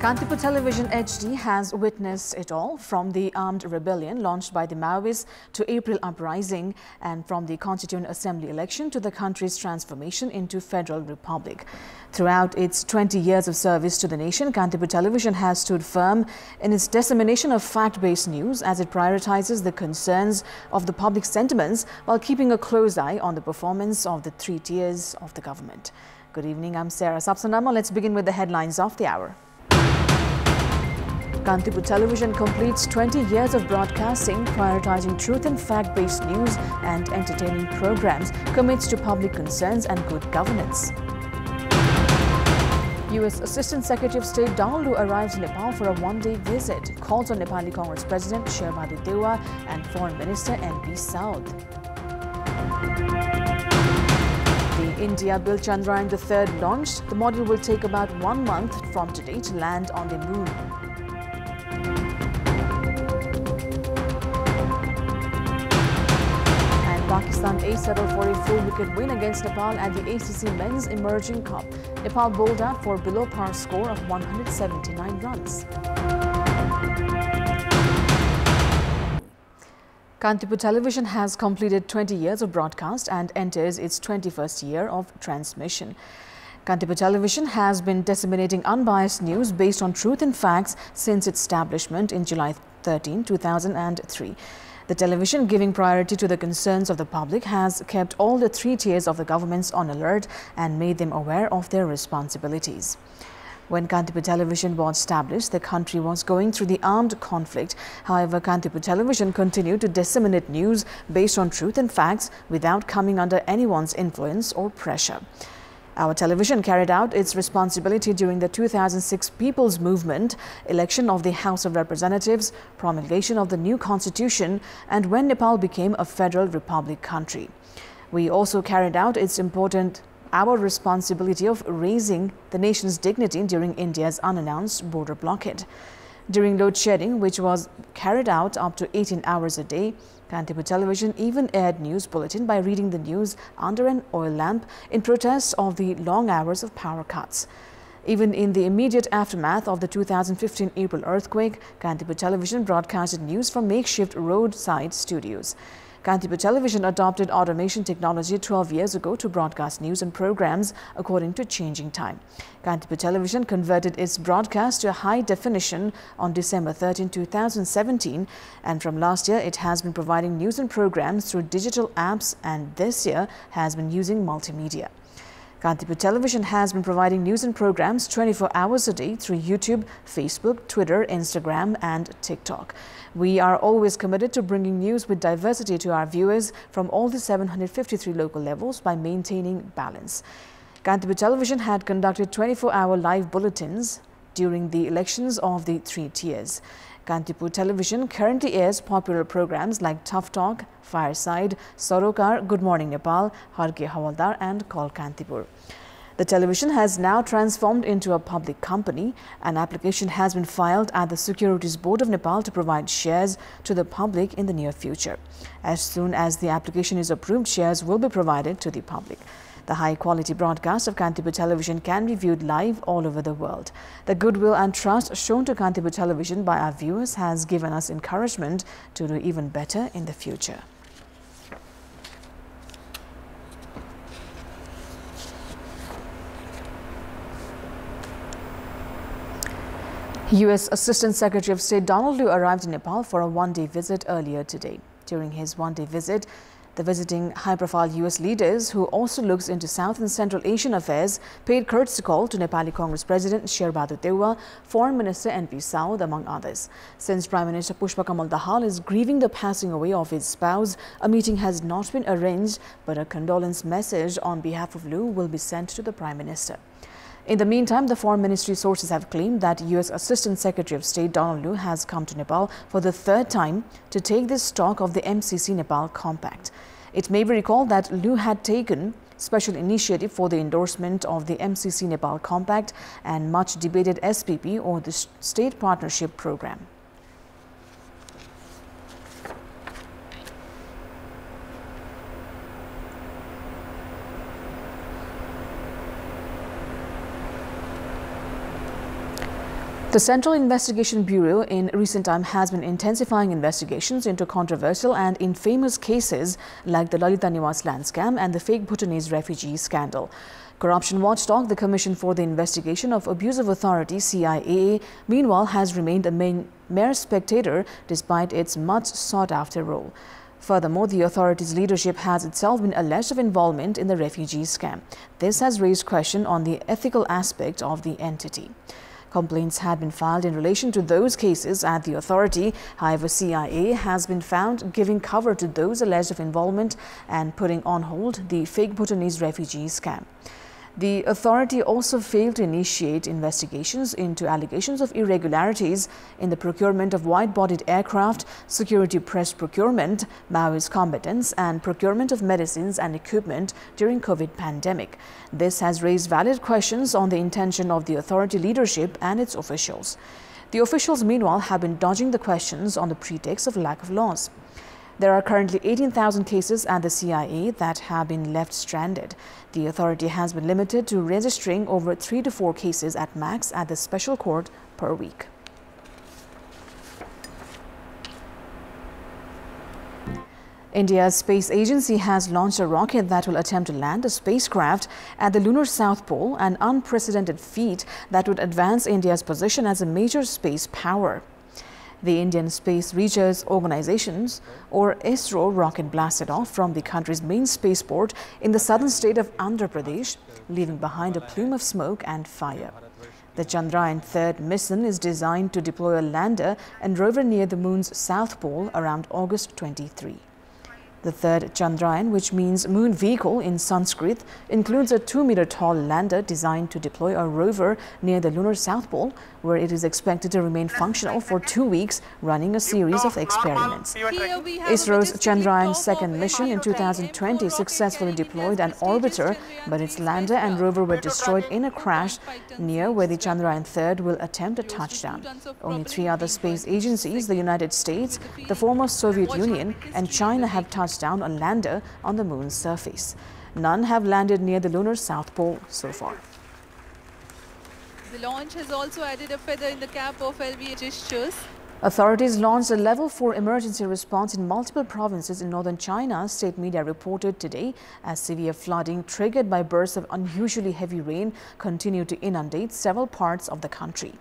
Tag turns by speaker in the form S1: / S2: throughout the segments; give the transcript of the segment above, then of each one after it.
S1: Kantipur Television HD has witnessed it all, from the armed rebellion launched by the Maoists to April uprising, and from the Constituent Assembly election to the country's transformation into Federal Republic. Throughout its 20 years of service to the nation, Kantipur Television has stood firm in its dissemination of fact-based news as it prioritizes the concerns of the public sentiments while keeping a close eye on the performance of the three tiers of the government. Good evening, I'm Sarah Sapsanamma. Let's begin with the headlines of the hour. Kantipur Television completes 20 years of broadcasting, prioritizing truth and fact-based news and entertaining programs, commits to public concerns and good governance. U.S. Assistant Secretary of State Donald Lu arrives in Nepal for a one-day visit, calls on Nepali Congress President Sherbadu Dewa and Foreign Minister N.P. South. The India built Chandrayaan III launched. The module will take about 1 month from today to land on the moon. Pakistan A settled for a 4-wicket win against Nepal at the ACC Men's Emerging Cup. Nepal bowled out for below par score of 179 runs. Kantipur Television has completed 20 years of broadcast and enters its 21st year of transmission. Kantipur Television has been disseminating unbiased news based on truth and facts since its establishment in July 13, 2003. The television, giving priority to the concerns of the public, has kept all the three tiers of the governments on alert and made them aware of their responsibilities. When Kantipur Television was established, the country was going through the armed conflict. However, Kantipur Television continued to disseminate news based on truth and facts without coming under anyone's influence or pressure. Our television carried out its responsibility during the 2006 People's Movement, election of the House of Representatives, promulgation of the new constitution, and when Nepal became a federal republic country. We also carried out our responsibility of raising the nation's dignity during India's unannounced border blockade. During load shedding, which was carried out up to 18 hours a day, Kantipur Television even aired news bulletin by reading the news under an oil lamp in protest of the long hours of power cuts. Even in the immediate aftermath of the 2015 April earthquake, Kantipur Television broadcasted news from makeshift roadside studios. Kantipur Television adopted automation technology 12 years ago to broadcast news and programs according to changing time. Kantipur Television converted its broadcast to high definition on December 13, 2017, and from last year it has been providing news and programs through digital apps, and this year has been using multimedia. Kantipur Television has been providing news and programs 24 hours a day through YouTube, Facebook, Twitter, Instagram and TikTok. We are always committed to bringing news with diversity to our viewers from all the 753 local levels by maintaining balance. Kantipur Television had conducted 24-hour live bulletins during the elections of the three tiers. Kantipur Television currently airs popular programs like Tough Talk, Fireside, Sarokar, Good Morning Nepal, Har Ke Hawaldar and Call Kantipur. The television has now transformed into a public company. An application has been filed at the Securities Board of Nepal to provide shares to the public in the near future. As soon as the application is approved, shares will be provided to the public. The high-quality broadcast of Kantipur Television can be viewed live all over the world. The goodwill and trust shown to Kantipur Television by our viewers has given us encouragement to do even better in the future. U.S. Assistant Secretary of State Donald Lu arrived in Nepal for a one-day visit earlier today. During his one-day visit, the visiting high-profile U.S. leaders, who also looks into South and Central Asian affairs, paid courtesy call to Nepali Congress President Sherbadu Dewa, Foreign Minister N.P. South, among others. Since Prime Minister Pushpakamal Dahal is grieving the passing away of his spouse, a meeting has not been arranged, but a condolence message on behalf of Lu will be sent to the Prime Minister. In the meantime, the Foreign Ministry sources have claimed that U.S. Assistant Secretary of State Donald Lu has come to Nepal for the third time to take this stock of the MCC Nepal Compact. It may be recalled that Lu had taken special initiative for the endorsement of the MCC Nepal Compact and much debated SPP, or the State Partnership Program. The Central Investigation Bureau in recent time has been intensifying investigations into controversial and infamous cases like the Lalita Niwas land scam and the fake Bhutanese refugee scandal. Corruption watchdog, the Commission for the Investigation of Abuse of Authority, CIAA, meanwhile has remained a mere spectator despite its much sought-after role. Furthermore, the authorities' leadership has itself been alleged of involvement in the refugee scam. This has raised question on the ethical aspect of the entity. Complaints had been filed in relation to those cases at the authority. However, CIA has been found giving cover to those alleged of involvement and putting on hold the fake Bhutanese refugee scam. The authority also failed to initiate investigations into allegations of irregularities in the procurement of wide-bodied aircraft, security press procurement, Maoist combatants, and procurement of medicines and equipment during COVID pandemic. This has raised valid questions on the intention of the authority leadership and its officials. The officials, meanwhile, have been dodging the questions on the pretext of lack of laws. There are currently 18,000 cases at the CIA that have been left stranded. The authority has been limited to registering over 3 to 4 cases at max at the special court per week. India's space agency has launched a rocket that will attempt to land a spacecraft at the lunar South Pole, an unprecedented feat that would advance India's position as a major space power. The Indian Space Research Organization's, or ISRO, rocket blasted off from the country's main spaceport in the southern state of Andhra Pradesh, leaving behind a plume of smoke and fire. The Chandrayaan-3 mission is designed to deploy a lander and rover near the moon's south pole around August 23. The third Chandrayaan, which means moon vehicle in Sanskrit, includes a 2-meter-tall lander designed to deploy a rover near the lunar South Pole, where it is expected to remain functional for 2 weeks, running a series of experiments. ISRO's Chandrayaan second mission in 2020 successfully deployed an orbiter, but its lander and rover were destroyed in a crash near where the Chandrayaan-3 will attempt a touchdown. Only 3 other space agencies, the United States, the former Soviet Union, and China have touched down a lander on the moon's surface. None have landed near the lunar South Pole so far.
S2: The launch has also added a feather in the cap of LVA gestures.
S1: Authorities launched a level 4 emergency response in multiple provinces in northern China, state media reported today, as severe flooding triggered by bursts of unusually heavy rain continued to inundate several parts of the country.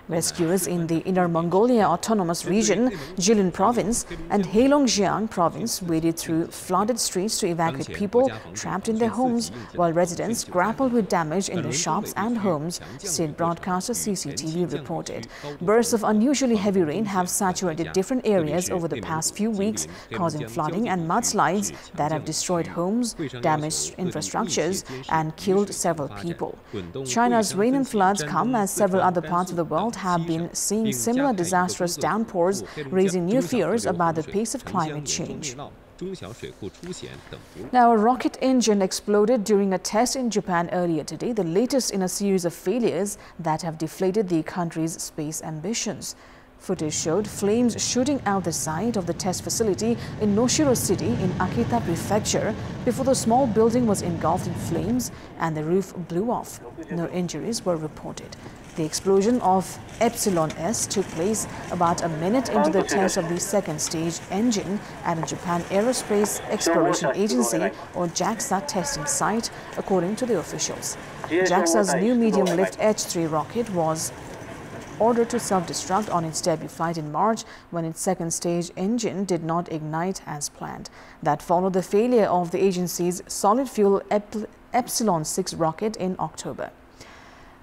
S1: Rescuers in the Inner Mongolia Autonomous Region, Jilin Province and Heilongjiang Province waded through flooded streets to evacuate people trapped in their homes, while residents grappled with damage in their shops and homes, state broadcaster CCTV reported. Bursts of unusually heavy rain have saturated different areas over the past few weeks, causing flooding and mudslides that have destroyed homes, damaged infrastructures, and killed several people. China's rain and floods come as several other parts of the world have been seeing similar disastrous downpours, raising new fears about the pace of climate change. Now, a rocket engine exploded during a test in Japan earlier today, the latest in a series of failures that have deflated the country's space ambitions. Footage showed flames shooting out the side of the test facility in Noshiro City in Akita Prefecture before the small building was engulfed in flames and the roof blew off. No injuries were reported. The explosion of Epsilon S took place about a minute into the test of the second stage engine at a Japan Aerospace Exploration Agency, or JAXA, testing site, according to the officials. JAXA's new medium-lift H-3 rocket was ordered to self-destruct on its debut flight in March when its second stage engine did not ignite as planned. That followed the failure of the agency's solid-fuel Epsilon 6 rocket in October.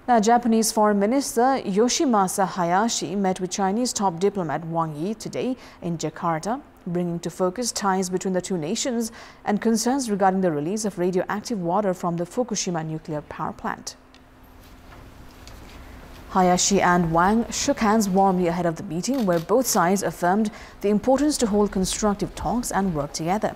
S1: Now, Japanese Foreign Minister Yoshimasa Hayashi met with Chinese top diplomat Wang Yi today in Jakarta, bringing to focus ties between the two nations and concerns regarding the release of radioactive water from the Fukushima nuclear power plant. Hayashi and Wang shook hands warmly ahead of the meeting, where both sides affirmed the importance to hold constructive talks and work together.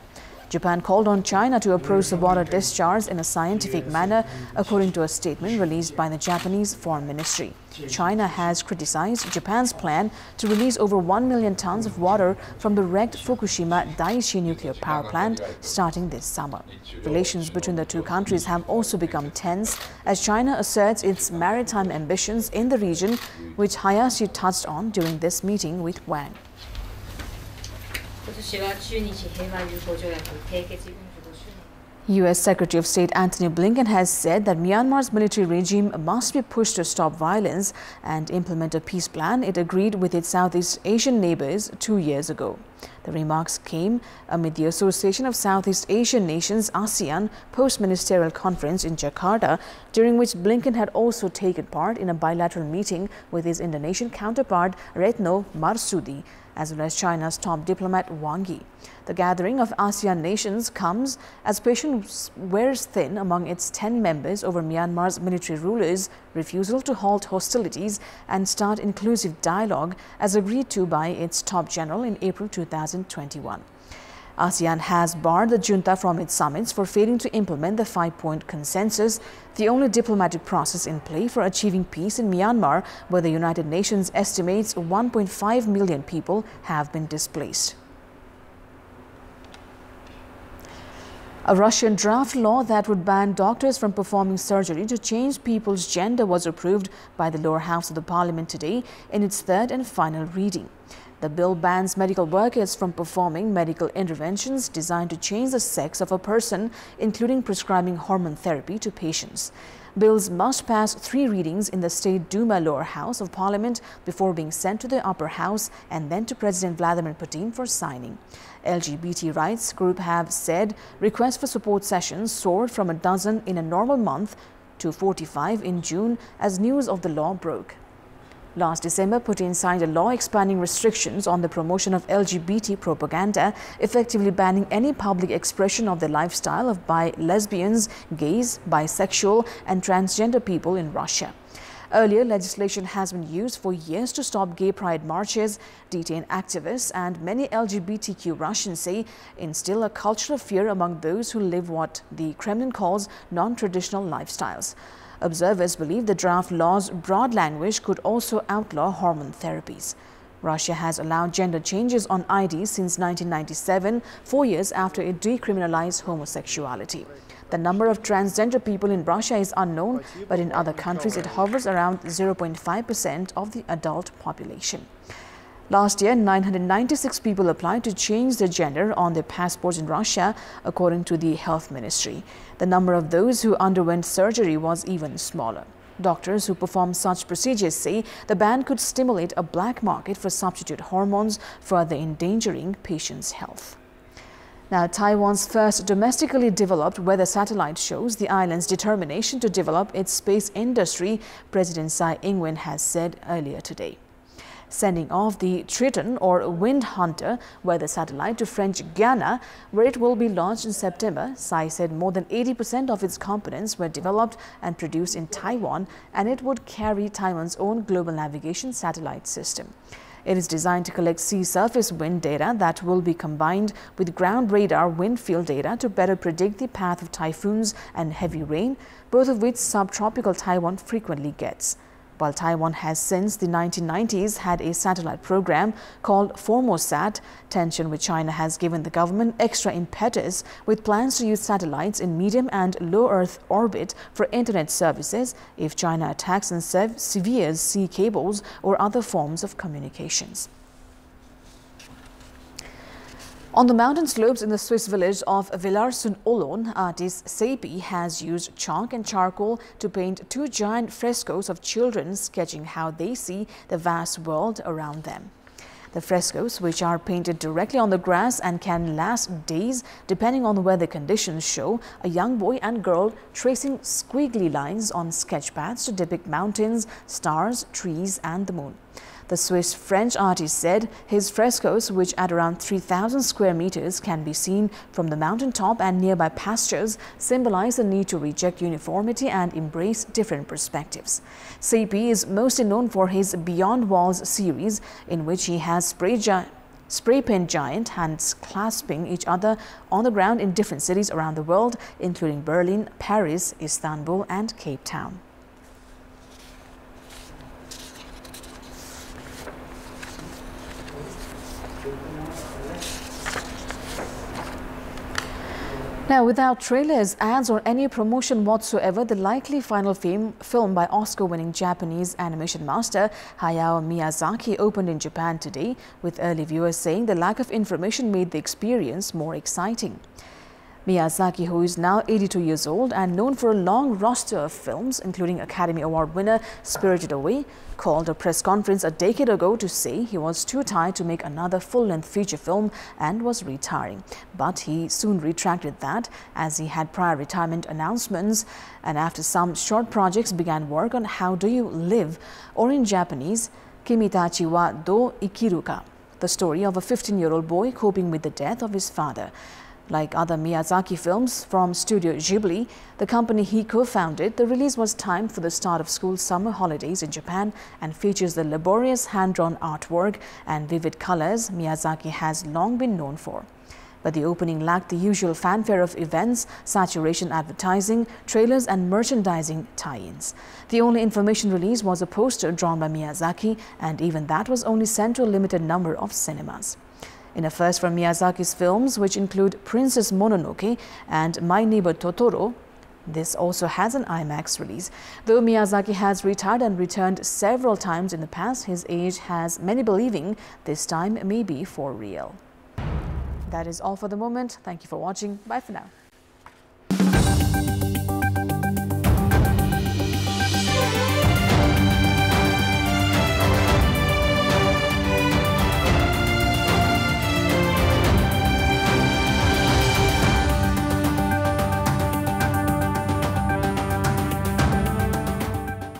S1: Japan called on China to approach the border discharge in a scientific manner, according to a statement released by the Japanese Foreign Ministry. China has criticized Japan's plan to release over 1 million tons of water from the wrecked Fukushima Daiichi nuclear power plant starting this summer. Relations between the two countries have also become tense as China asserts its maritime ambitions in the region, which Hayashi touched on during this meeting with Wang. U.S. Secretary of State Antony Blinken has said that Myanmar's military regime must be pushed to stop violence and implement a peace plan it agreed with its Southeast Asian neighbors 2 years ago. The remarks came amid the Association of Southeast Asian Nations ASEAN post-ministerial conference in Jakarta, during which Blinken had also taken part in a bilateral meeting with his Indonesian counterpart Retno Marsudi, as well as China's top diplomat Wang Yi. The gathering of ASEAN nations comes as patience wears thin among its 10 members over Myanmar's military rulers' refusal to halt hostilities and start inclusive dialogue as agreed to by its top general in April 2021. ASEAN has barred the junta from its summits for failing to implement the 5-point consensus, the only diplomatic process in play for achieving peace in Myanmar, where the United Nations estimates 1.5 million people have been displaced. A Russian draft law that would ban doctors from performing surgery to change people's gender was approved by the lower house of the parliament today in its third and final reading. The bill bans medical workers from performing medical interventions designed to change the sex of a person, including prescribing hormone therapy to patients. Bills must pass 3 readings in the State Duma lower house of parliament before being sent to the upper house and then to President Vladimir Putin for signing. LGBT rights group have said requests for support sessions soared from a dozen in a normal month to 45 in June as news of the law broke. Last December, Putin signed a law expanding restrictions on the promotion of LGBT propaganda, effectively banning any public expression of the lifestyle of lesbians, gays, bisexual and transgender people in Russia. Earlier, legislation has been used for years to stop gay pride marches, detain activists, and many LGBTQ Russians say instill a culture of fear among those who live what the Kremlin calls non-traditional lifestyles. Observers believe the draft law's broad language could also outlaw hormone therapies. Russia has allowed gender changes on IDs since 1997, 4 years after it decriminalized homosexuality. The number of transgender people in Russia is unknown, but in other countries it hovers around 0.5% of the adult population. Last year, 996 people applied to change their gender on their passports in Russia, according to the Health Ministry. The number of those who underwent surgery was even smaller. Doctors who perform such procedures say the ban could stimulate a black market for substitute hormones, further endangering patients' health. Now, Taiwan's first domestically developed weather satellite shows the island's determination to develop its space industry, President Tsai Ing-wen has said earlier today. Sending off the Triton or Wind Hunter weather satellite to French Guiana, where it will be launched in September, Tsai said more than 80% of its components were developed and produced in Taiwan, and it would carry Taiwan's own global navigation satellite system. It is designed to collect sea surface wind data that will be combined with ground radar wind field data to better predict the path of typhoons and heavy rain, both of which subtropical Taiwan frequently gets. While Taiwan has since the 1990s had a satellite program called Formosat, tension with China has given the government extra impetus with plans to use satellites in medium and low Earth orbit for internet services if China attacks and severes sea cables or other forms of communications. On the mountain slopes in the Swiss village of Villars-sur-Olonne, artist Seipi has used chalk and charcoal to paint 2 giant frescoes of children sketching how they see the vast world around them. The frescoes, which are painted directly on the grass and can last days depending on the weather conditions, show a young boy and girl tracing squiggly lines on sketch pads to depict mountains, stars, trees and the moon. The Swiss-French artist said his frescoes, which at around 3,000 square meters can be seen from the mountaintop and nearby pastures, symbolize the need to reject uniformity and embrace different perspectives. Seipi is mostly known for his Beyond Walls series, in which he has spray spray paint giant, hands clasping each other on the ground in different cities around the world, including Berlin, Paris, Istanbul and Cape Town. Now, without trailers, ads or any promotion whatsoever, the likely final film by Oscar-winning Japanese animation master Hayao Miyazaki opened in Japan today, with early viewers saying the lack of information made the experience more exciting. Miyazaki, who is now 82 years old and known for a long roster of films, including Academy Award winner Spirited Away, called a press conference a decade ago to say he was too tired to make another full-length feature film and was retiring. But he soon retracted that, as he had prior retirement announcements, and after some short projects began work on How Do You Live, or in Japanese, Kimitachi wa do ikiru ka, the story of a 15-year-old boy coping with the death of his father. Like other Miyazaki films from Studio Ghibli, the company he co-founded, the release was timed for the start of school summer holidays in Japan and features the laborious hand-drawn artwork and vivid colors Miyazaki has long been known for. But the opening lacked the usual fanfare of events, saturation advertising, trailers and merchandising tie-ins. The only information release was a poster drawn by Miyazaki, and even that was only sent to a limited number of cinemas. In a first from Miyazaki's films, which include Princess Mononoke and My Neighbor Totoro, this also has an IMAX release. Though Miyazaki has retired and returned several times in the past, his age has many believing this time may be for real. That is all for the moment. Thank you for watching. Bye for now.